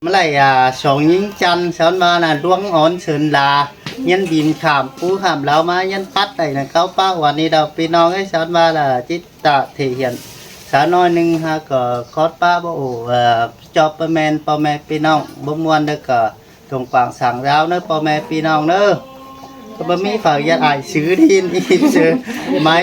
เมื่อไรสองยิงจันสอนมาน่ะดวงอ่อนเชิญลายันบินขามปูขามเรามายันปัดไอ้นะเขาป้าวันนี้เราพี่น้องให้สอนมาล่ะจิตตะเทียนสาวน้อยหนึ่งฮะก็คอดป้าบ่โอ้จอบประแมนพ่อแม่พี่น้องบ่มวนเด้อก็ตรงกวางสั่งราวเด้อพ่อแม่พี่น้องเด้อก็บ่มีฝากยัดอายซื้อดินอีกซื้อไม้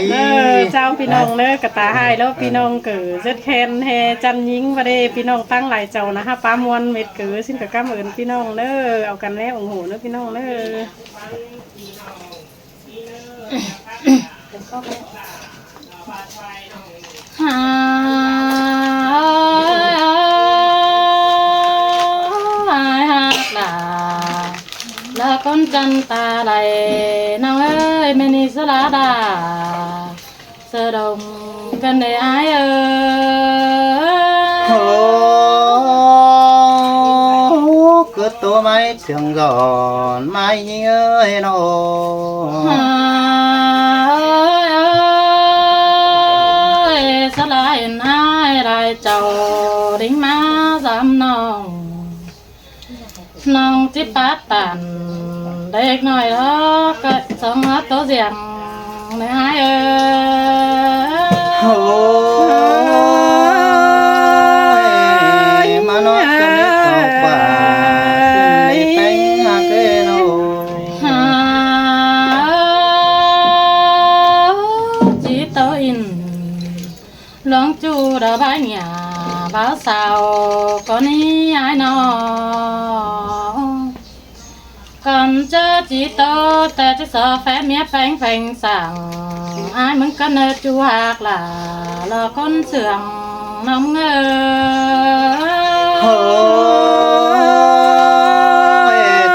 เจ้าพี่น้องเนอกระตาให้แล้วพี่น้องเกิดเจ็ดแคนแฮจันยิงมาได้พี่น้องตั้งหลายเจ้านะฮะป้ามวนเม็ดเกิดสิ้นกับก้ามเอิญพี่น้องเนอเอากันแล้วโอ้โหเนอพี่น้องเนอ là con chân ta này nào ơi mình đi sơ lá đà sơ đồng cần để ai cứ tô máy trường giòn máy ơi nó sơ lá hiện ai lại chầu đính má dám nòng nòng tiếp bát tànเด็กหน่อยแล้วก็สองหัวโตเสียงในหายมานอนกันในกองฟ้าในแป้งหาเกโนจีโตอินหลวงจูดาบายเนี่ยบ่าวสาวคนนี้ไอ้น้องcòn chơi chỉ to ta chỉ sợ phép mía phanh phanh sảng ai muốn con nơi chu hạc là con sườn nóng ngơ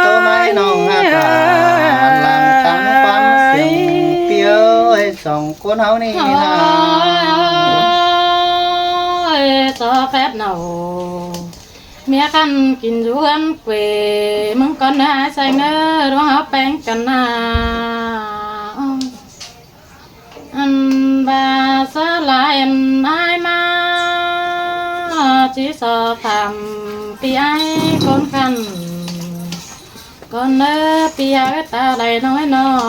tôi mai nong ha làm tăng quan xiềng piêu sòng cuốn háo này sợ phép nào mẹ khăn kín du ăn quê mong con ai say ngơ đó hấp bánh cần ăn bà xa lại ai mà chỉ sợ thầm vì ai con khăn con ơ vì ai ta lại nói nó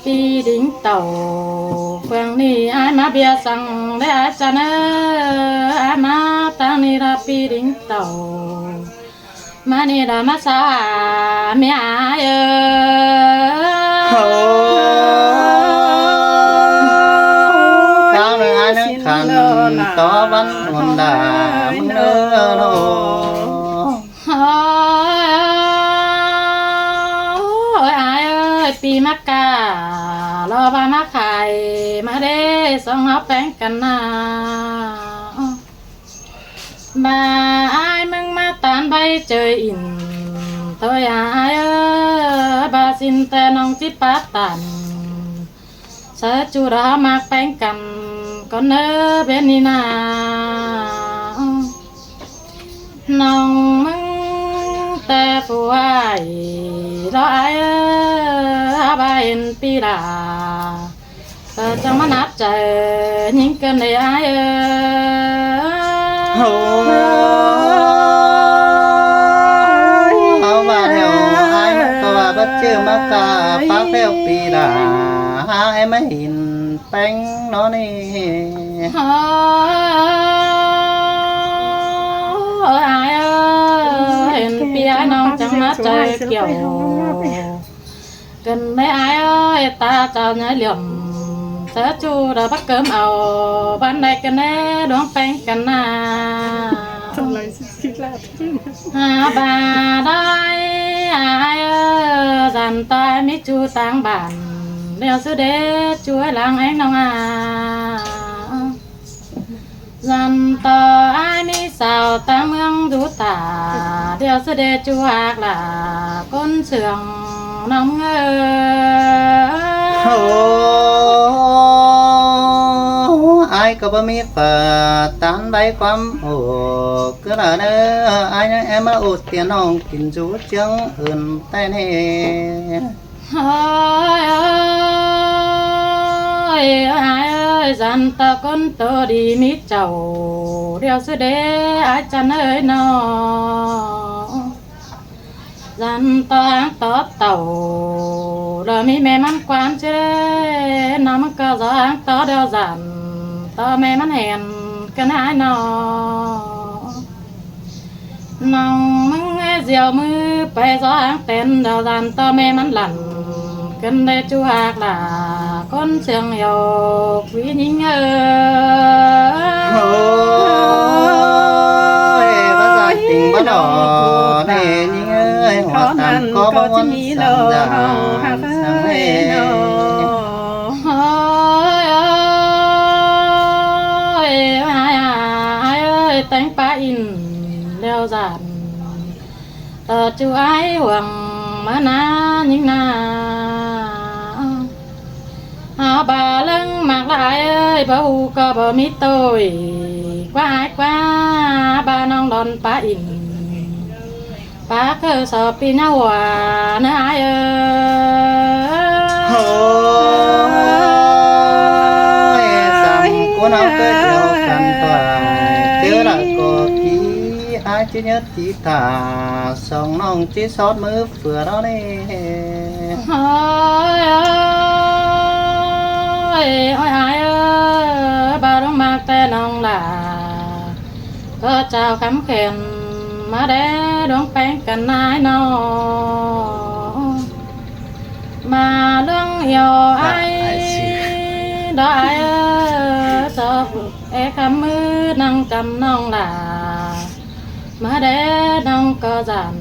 vì đỉnh tàu quang ni ai mà bia sang để ai cha nơ ai mà tang ni ra pi đỉnh tàu mà ni ra mà sa mẹ ai cao nơi ai nơi khăn to văn hồn đà mừng nơ ôi ai ơi pi mắc cả lo ba má khải má đê xong hấp bánh cần bà ai mừng má tán bay trời in thôi ai ơi bà xin tên ông chip bát tàn sợ chú đã mặc bánh cần con nơ bên đi na nòng mừng tè phù ai đó ai ơi bà in pi đà trong mắt nát trời những cơn này ai ơi bà theo ai có bà bắt chưa mà cả phát theo pi đà em mới hình bánh nó đi ai ơi hình pi ai non trong mắt trời kiểu cần mấy ai ơi ta chào nhảy liềm sợ chú đã bắt cơm ao ban này cái này đón bánh cái na bà đây ai ơi dàn tay mấy chú tang bản đeo sư đế chú ấy làng anh nông dàn tờ ai mấy sao tang mương rú tả đeo sư đế chú hạc là con sườn nóng ai có bao mi phật tán bay quắm ồ cứ là nữa ai nhá em út tiền hồng kín chú chương ưn tay này ơi ai ơi ơi dàn ta con tơ đi mít chầu đeo sư đế ai chăn ơi nó dàn ta hàng tớ tàu đờ mi mẹ mắn quan chứ nó mắc cơ gió hàng tớ đeo dàn tớ mẹ mắn hèn cái ai nó nòng mưng nghe diều mưa bay gió hàng tên đeo dàn tớ mẹ mắn lặn cần đây chú hạc là con trường yêu quý nhính ôi bắt ra tình bắt đỏ nè nhính ơi hoa tàn có bao quan sang già sang hê ai ơi tánh pa in leo giàn chú ai hoàng mà na những na bà lưng mặc lại ơi bà hù có bà mít tôi quá ai quá bà non đòn bà in bà cơ sợ pi nhau hòa nữa ai ơi rằng cô nào cơ chiều cần tòa chưa là có ký ai chứ nhất chỉ thả song nong chỉ sót mưa vừa đó nè ôi ai ơi bà đông mặc tên ông là có chào cắm khen mà để đón bánh cần ai nó mà lương yêu ai đó ai ơi cho e khám mưa năng cầm nong là mà để nong có giảm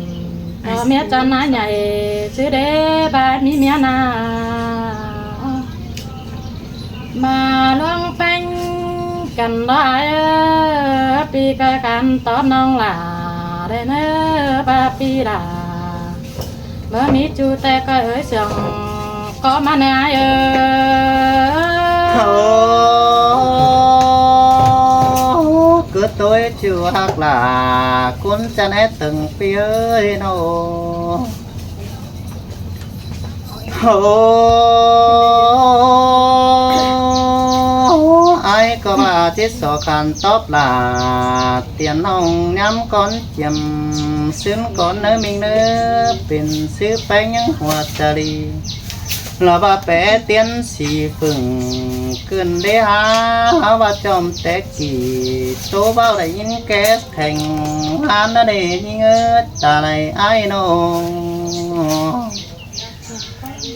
có mía chân ai nhảy chứ để ba mi mía na mà luang bánh cần đó ai pi cái can to nong là để nơ ba pi là mơ mi chu te coi ơi sòng có mà nè ai cứ tôi chưa hắc là cuốn chân hết từng phía nó ai có bà chết sọ khăn tóc là tiền hồng nhắm con chìm xuyên con nơi mình nữa bên xứ bánh những hoa trà đi là bà bé tiến sĩ phừng cơn đế há và chom té kỳ số bao đầy những cái thành han nó để những ớt ta này ai nó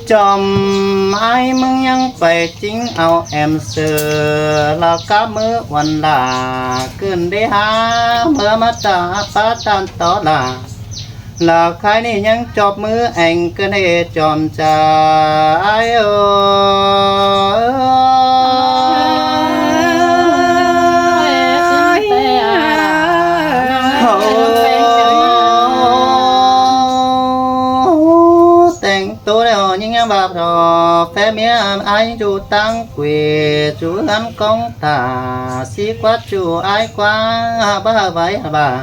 chom ai mừng nhang phải chính ao em sờ là cá mưaวันlà cơn đế há mưa mắt ta phá tan to là khai này nhang chọp mưa anh cơn hệ chòm trà ai tình tôi đều những bạc trò phép mía ai chủ tăng quỳ chủ gắn công tả xí quá chủ ai quá ba váy bà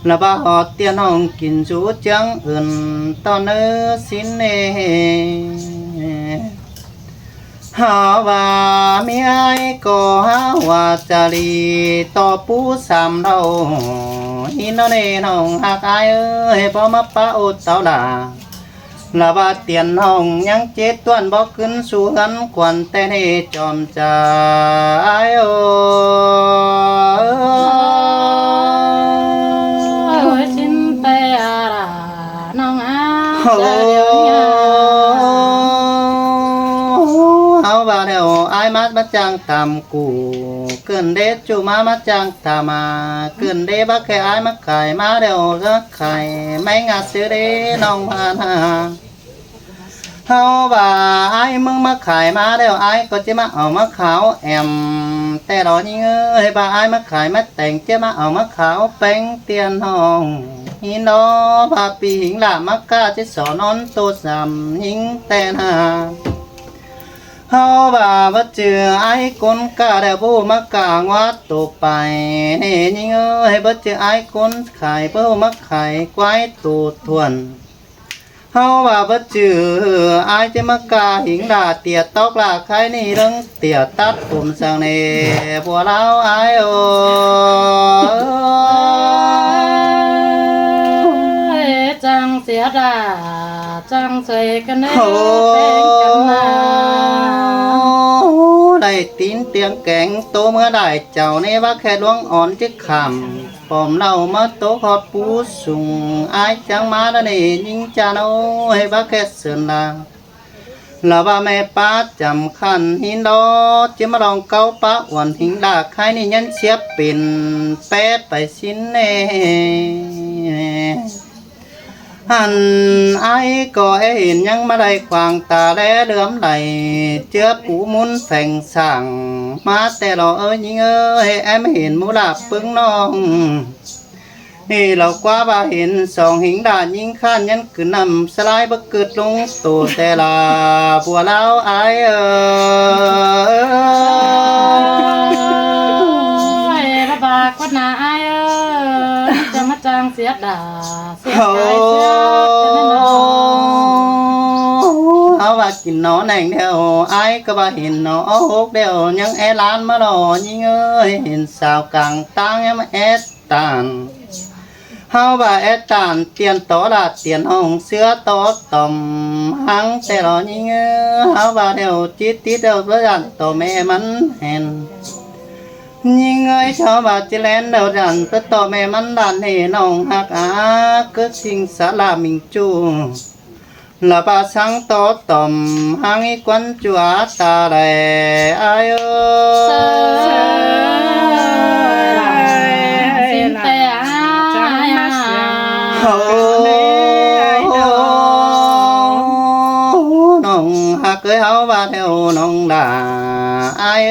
là ba họ tiền hồng kín chú trắng ưn to nơ xin nè họ và mi ai có hoa trà lì to pu sam đâu in nó nè hồng hạc ai ơi bỏ mắt ba ô tao là ba tiền hồng nhang chết tuần bỏ cứng su gắn quần tên hệ chòm trà ai ơi xin te là nong á áo bà đều ai mát bắt chàng tạm củ cơn đế chú má mắt chàng tạm à cơn đế bác khe ai mắc khải má đều rất khải mấy ngạt xứ đế nong hà áo bà ai mừng mắc khải má đều ai có chứ má ở mắc kháo em te đó nhưng ơi bà ai mắc khải mắt tình chứ má ở mắc kháo bánh tiền hồng hin đó bà pi hình là mắc ca chứ sổ non tô giảm hình tên hà hao bà bất chừa ai con cả đều vô mắc cả ngoát tổ bài nè nhưng ơi bất chừa ai con khải vô mắc khải quái tổ thuần เฮาว่าบ่จื้ออายจะมากาหิงดาเตียตอกลาใครนี่เรื่องเตียตัดผมสังเนบัวลาวอายโอ จังเสียดาจังใส่กันเด้เป็นกันมา ได้ตีนเตียงแกงโตเมื่อได้เจ้าในว่าแค่ลวงอ่อนจิกคำปอมเล่ามาโตขอดปูสุงอายจังมาแล้วนี่ยิงจานเอาให้ว่าแค่เสือนลาลาว่าแม่ป้าจำขันหินดอจะมาลองเกาป้าอ้วนหิงดาใครนี่ยันเสียเป็นแป๊ดไปสิ้นเน่หันไอ้ก็เห็นยังมาได้ควางตาแลเหลื่อมไหลเจือปูมุนแฝงสั่งมาแต่เรายิงแอมเห็นมูลาปึ้งน้องนี่เรากว่าบ่าเห็นสองหิงด่านยิงข้านยันขึ้นนำสลายบักเกิดลงตัวแต่ละบัวแล้วไอ้ระบากวัดนาอายจะมาจังเสียดาเสียใจเสียกันแน่นอน เอาว่ากินหนอแหน่งเดียวไอ้ก็บ่าเห็นหนอหกเดียวยังแอล้านมาหล่อยิงเห็นสาวกลางตังยังแอตานเฮาว่าแอตานเตียนต่อลาเตียนห้องเสือต่อต่อมหังแต่หล่อยิงเฮาว่าเดียวจิตติดเดียวประจันต่อแม่มันเห็นยิงชาวบ้านจิแลนเดียวดันไปต่อแม่มันดันให้น้องหักอาเกิดสิ่งสาลามิงจูละบาสังต่อต่อมหังอีกวันจัวตาแลอายสินแต่จังมาเสียง น้องหักเฮาว่าแถวน้องดาอาย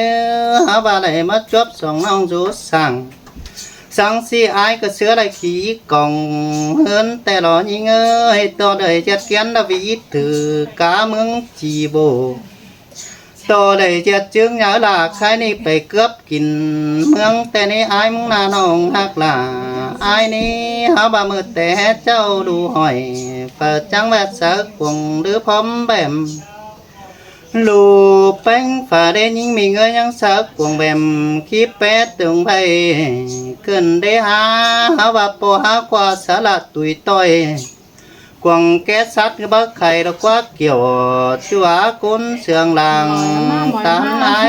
เฮาว่าได้มาจบส่งน้องสู่สั่งสิอายก็เสือได้ขี่กองเฮินแต่หล่อยิงต่อได้จัดเกียนดาวิดถือกาเมืองจีโบต่อได้จัดจึงหยาลาใครนี่ไปเกือบกินเมืองแต่นี่อายมึงนาน้องหักลาอายนี่เฮาบ่มือแต่เจ้าดูหอยเปิดจังแวดสักวงหรือพร้อมแบมลูแป้งฝ่าได้ยิงมีเงยยังสักวงแบมคิดแปดตึงไปเกินได้หาว่าปอหากว่าสลัดตุยต้อยกวงแก๊สซัดบักไข่ดอกว่าเกี่ยวชัวกุนเสียงลางตามนาย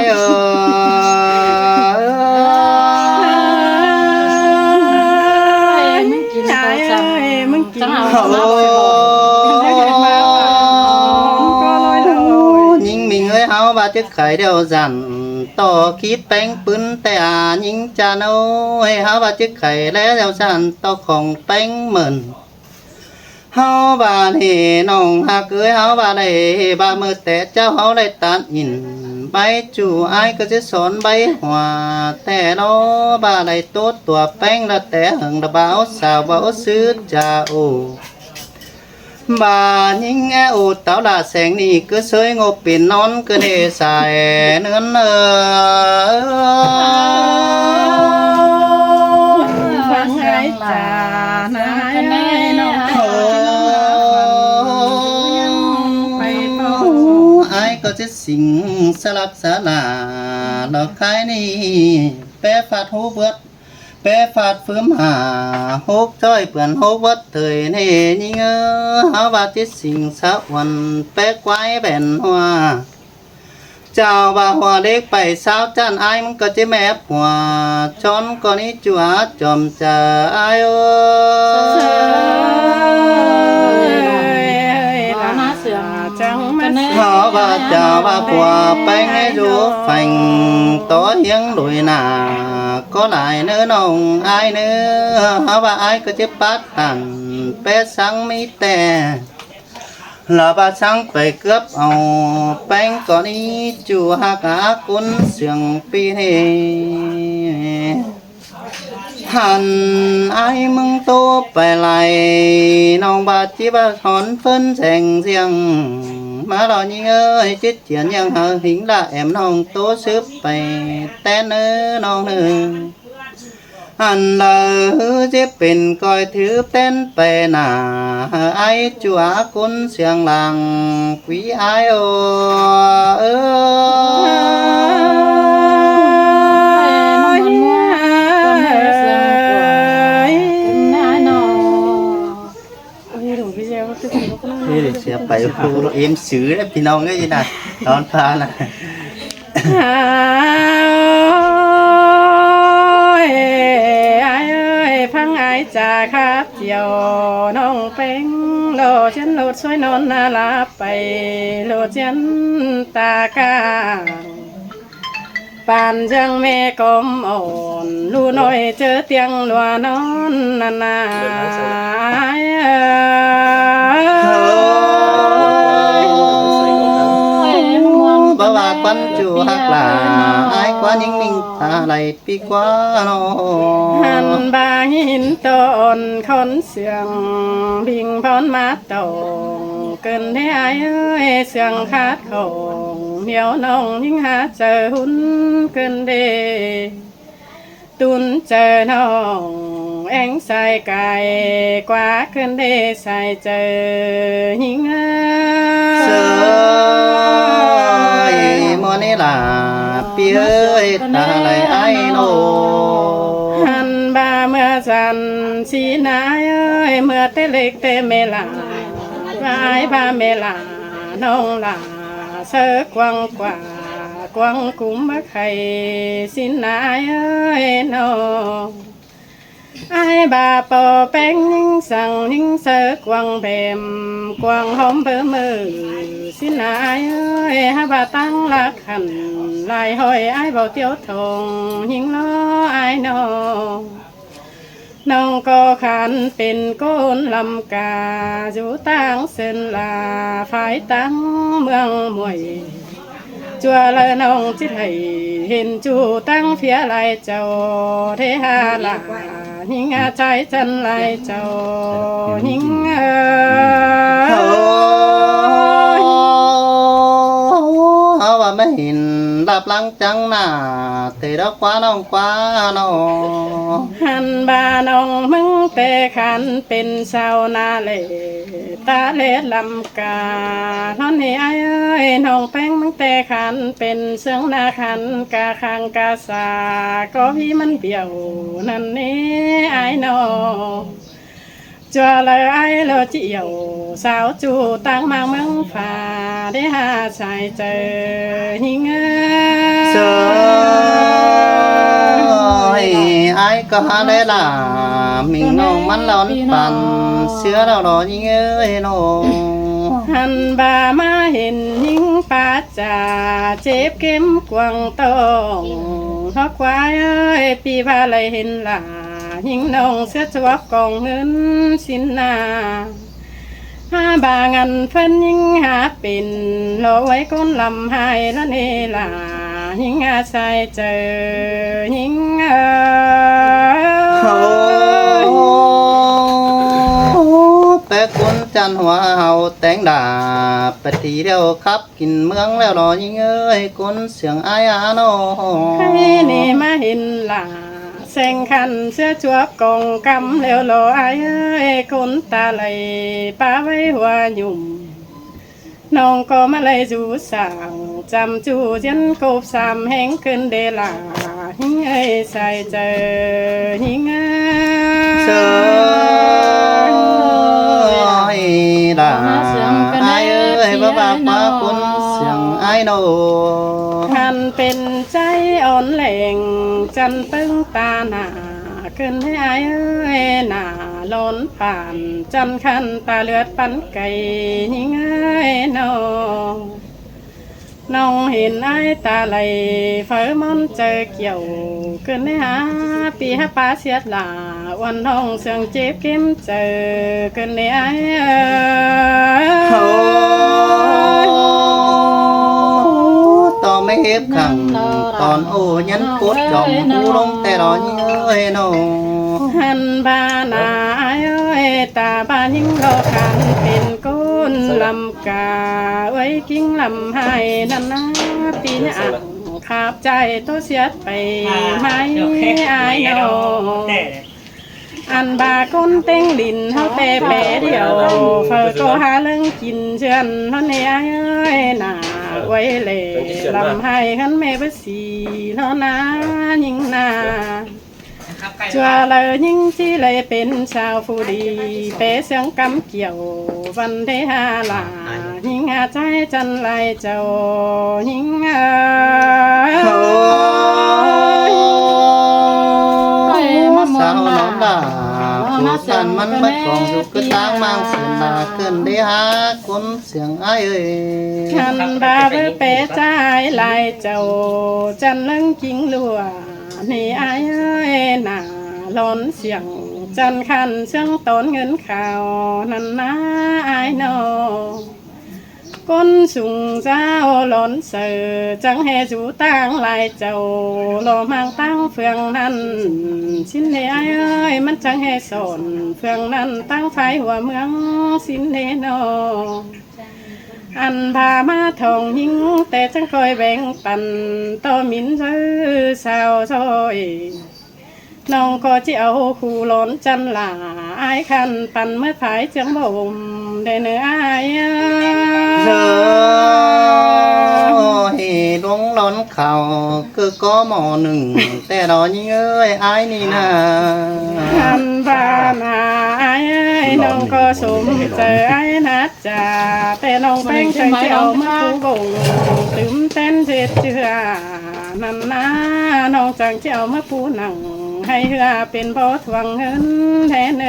มึงกินเขาจังมึงกินเอายิงมีเงยเฮาว่าจะไข่เดียวจันต่อคิดแป้งปืนแต่ยิงจานเอาให้เฮาว่าจะไข่แล้วเดียวจันต่อของแป้งเหมือนเฮาบ่าเฮน้องหักเฮาบ่าได้บ่ามือแต่เจ้าเฮาได้ตัดอินใบจู่อายก็จะสอนใบหัวแต่เราบ่าได้โตตัวแป้งละแต่หึงละบ่าวสาวบ่าวซื้อจ่าโอบ่ายิงแอโอเต่าลาแสงนี่ก็เสยงบเป็นนอนก็ได้สายเนื้อนฟังไงจ้านายน้องไปพ่อไอ้ก็จะสิงสลักสลาดอกไข่นี่แปะฟาดหูเบิดแปะฟาดฟื้มหาหกจ้อยเปื่อนหกวัดเถยนี่ยิงหาว่าจะสิงสะวันแปะไว้แบนหัวเจ้าบ่าหัวเด็กไปสาวจันไอ้มันก็จะแมบหัวชนก็นี้จัวจอมจะไอ้จังมาเสียง họ bà chào bà của bánh ấy rú phành tỏ hiếng đuổi nà có lại nữa nồng ai nữa họ bà ai có chế bát hẳn bé sáng mi tè là bà sáng phải cướp ao bánh có đi chùa hạ cả cuốn sườn pi nè hẳn ai mừng tô phải lại nông bà chỉ bà hòn phân rèn riêng mà lo như ơi chết chuyện yang hờ hình là em nông tố sướp phải tên nữa nông nữa อันเลอเจ็บเป็นก้อยถือเต้นไปหนาไอจัวกุนเสียงหลังกวีไอโอเอนี่เสียไปครูเอ็มซื้อแล้วพี่น้องก็ยังไงตอนพาน่ะพังไอจ่าครับเจียวน้องเป็งโลฉันโลดสวยนอนน่าลาไปโลดฉันตากาปานจังแม่กลมอ่อนลูน้อยเจอเตียงลัวนอนนานาบ่ว่าควันจูฮักหลาไอ้กว่านิ่งๆตาไหลปีกว่าน้อ หันบาหินตอนคอนเสียงบิงพรมาตองเกินได้ไอ้เอ้ยเสียงขาดของเดี๋ยวน้องยิ่งหาเจอหุ่นเกินเดตุนเจอน้องแองใส่ไก่กว่าเกินเดใส่เจอยิ่งเสยมอนี่ล่ะปีเอ้ยตาไหลไอ้โนหันบาเมื่อสันสีนายเอ้ยเมื่อเตเล็กเตเมลาไว้พาเมลาน้องลาเสกวังกว่ากวังกุมไข่สินนายเอ้ยน้องไอ้บาปอแป้งยิ่งสั่งยิ่งเสกวังแบมกวางหอมเบอมือสินนายเอ้ยฮาบาตั้งลักขันลายหอยไอ้เบาเตียวทงยิ่งล้อไอ้น้องน้องก็ขันเป็นก้นลำกาอยู่ตั้งเส้นลาฝ่ายตั้งเมืองมวยจัวละน้องจิตให้เห็นจูตั้งเพียลายเจ้าเทหาลาหิงอาใจจันลายเจ้าหิงเอาว่าไม่เห็นรับหลังจังหน้าเตะดอกกว่าน้องกว่าน้องหันบาน้องมึงแต่ขันเป็นชาวนาเลตาเล็ดลำกานอนนี่ไอ้เอ้ยน้องแป้งมึงแต่ขันเป็นเสืองนาขันกาคังกาสาก็พี่มันเบี่ยวนั่นนี่ไอ้น้องจัวเลยไอ้เราเจียวสาวจูตั้งมาเมืองฝ่าได้หาชายเจอหิงเสยไอ้ก็หาได้ล่ะมิงน้องมันร้อนปั่นเสื้อเรารอยิงเอ้ยน้องหันบามาเห็นหิงป้าจ่าเจ็บเข็มกวางตองฮอกควายเอ้ยปีพาเลยเห็นล่ะหิงน้องเสื้อจวบกองเงินสินนาหาบางันเพิ่นยิงหาเป็นรอไว้ก้นลำหายละเนล่ะหิงอาศัยเจอหิงแปะคนจันหัวเฮาแต่งดาปฏิเดียวครับกินเมืองแล้วรอยิงเอ้ยคนเสียงอายอาโนให้นี่มาเห็นล่ะแสงคันเสื้อจวบกองกำแล้วรอไอ้เอ้ยคนตาไหลป้าไว้หัวหยุ่มน้องก็มาเลยจูสาวจำจูยันกบสามแห่งขึ้นเดลาหิงเอ้ยใส่เจอหิงเสยด่าไอ้เอ้ยบ้าบ้าป้าคนเสียงไอ้โนหันเป็นใจอ่อนแหลงจันปึ้งตาหนาขึ้นให้ไอ้เอ้ยหนาล้นผ่านจันคันตาเลือดปันไก่หิงเอ้ยน้องเห็นไอ้ตาไหลเฝ้ามอนเจอเกี่ยวขึ้นให้หาปีหาปลาเสียดลาวันน้องเสียงเจ็บเข้มเจอขึ้นให้ไอ้ต่อไม่เห็บขังตอนโอ้ยันปวดจอมหูลงแต่รอยิงเอ้ยน้องหันบานาเอ้ยตาบายิงรอขันเป็นก้นลำกาไว้กิ้งลำให้นั่นนะปีนี้ ขาบใจตัวเสียดไปไหมอายโนอันบาก้นเต้งลินเฮาเตะเปเดียวเฟอก็หาเรื่องกินเชือนเฮาเนี่ยเอ้ยน่าไว้เล่ลำให้ขันแม่บ่สีเนาะนะยิงนาจัวเลยยิงที่เลยเป็นชาวผู้ดีเปเสียงกำเกี่ยววันเทหาลายิงอาใจจันไรเจ้ายิงสาวน้องดาผู้สันมันไม่กองอยู่ก็ตั้งมังเสียงดาขึ้นได้หาคนเสียงไอ้เอ้ยฉันบาเบเปใจลายเจ้าจันเลิงจิงลัวนี่ไอ้เอ้ยน่าล้นเสียงจันคันเสียงต้นเงินข่าวนั่นนะไอ้โนก้นสูงเจ้าล้นเสือจังเฮจูตั้งลายเจ้าโลมังตั้งเฟืองนั้นสินเนไอ้เอ้ยมันจังเฮสนเฟืองนั้นตั้งไฟหัวเมืองสินเนโนอันพามาทองยิงแต่จังคอยแบ่งปันต่อมินซื้อสาวซอยน้องก็จะเอาคู่ล้นจันหลาไอ้คันปันเมื่อผายจังบ่มได้เนื้อไอ้เธอเฮดวงร้อนเข่าคือก็หมอหนึ่งแต่รอยิงเอ้ยไอ้นี่นะอันบานาไอ้น้องก็สมเจอไอ้นัดจ่าแต่น้องแป้งใจจะเอามาคู่บ่งตื่มเต้นเจ็ดเจือนั่นนะน้องจังจะเอามาปูหนังให้เฮือเป็นบ่ทวงเงินแทน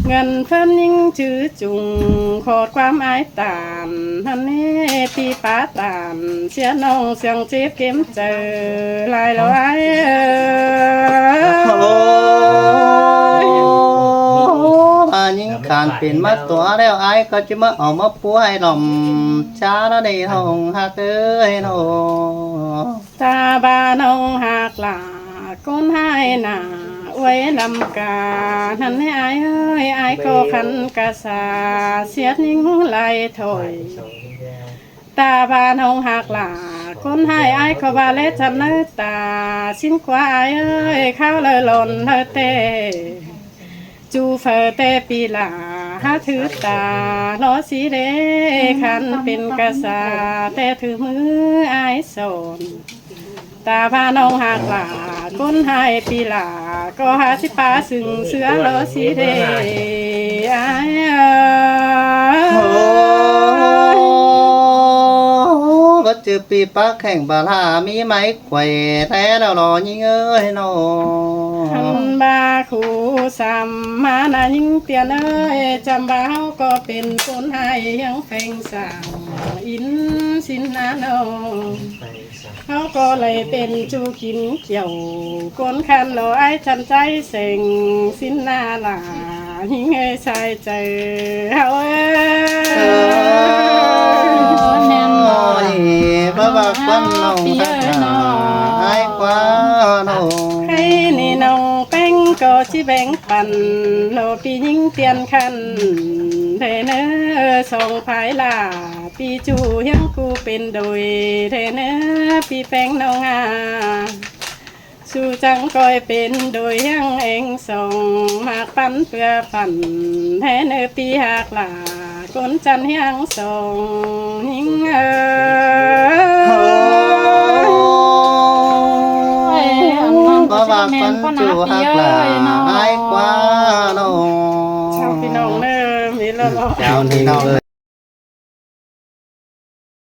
เงินเพิ่นยิ่งจื้อจุงขอดความอายตามท่านนี้ปีป้าตามเสียน้องเสียงเจ็บเข็มเจอลายแล้วไอ้ยิงการเป็นมาตัวแล้วไอ้ก็จะมาเอามาปูให้หล่อมจ้าละได้ทองหักเอ้ยโนตาบาน้องหักหลาก้นให้หนาไว้ลำกาท่านให้ไอ้เอ้ยไอ้ก็ขันกะสาเสียนิ่งไหลถอยตาบาน้องหักหลาก้นให้ไอ้ก็บาเล็ดจันเนื้อตาชิ้นกว่าไอ้เอ้ยเข้าเลยหล่นเธอเตจูเฟอเตปีลาหาถือตาล้อสีเดขันเป็นกษาแต่ถือมือไอ้สนตาพาน้องหักหลาก้นให้ปีลาก็หาสิป้าสึงเสือล้อสีเดไอ้ก็เจอปีปักแข่งบาลามีไม้ไขว่แท้แล้วรอยิงเอ้ยโนหันบาคูสัมมานายิงเตียนเอ้ยจำบ่าวก็เป็นคนให้ยังแฝงสั่งอินสินนาโนเขาก็เลยเป็นจูกินเกี่ยวก้นคันเราไอ้จันใจเสียงสินนาลาหิงเอ้ยชายใจเฮาแน่นอนบ้าบ้าควันน้องไอ้กว่าน้องให้นี่น้องแป้งก็ชิแบ่งปันโลปียิงเตียนคันเทเนอส่งภายลาปีจูยังกูเป็นโดยเทเนอปีแป้งน้องสู่จังก้อยเป็นโดยยังเองส่งมากปันเพื่อปันเทเนอปีหักลาก้นจันยังส่งหิงบ้าบ้าคนจูหักหลาไอ้กว่าน้องชาวพี่น้องเนอมีแล้วเจ้าพี่น้อง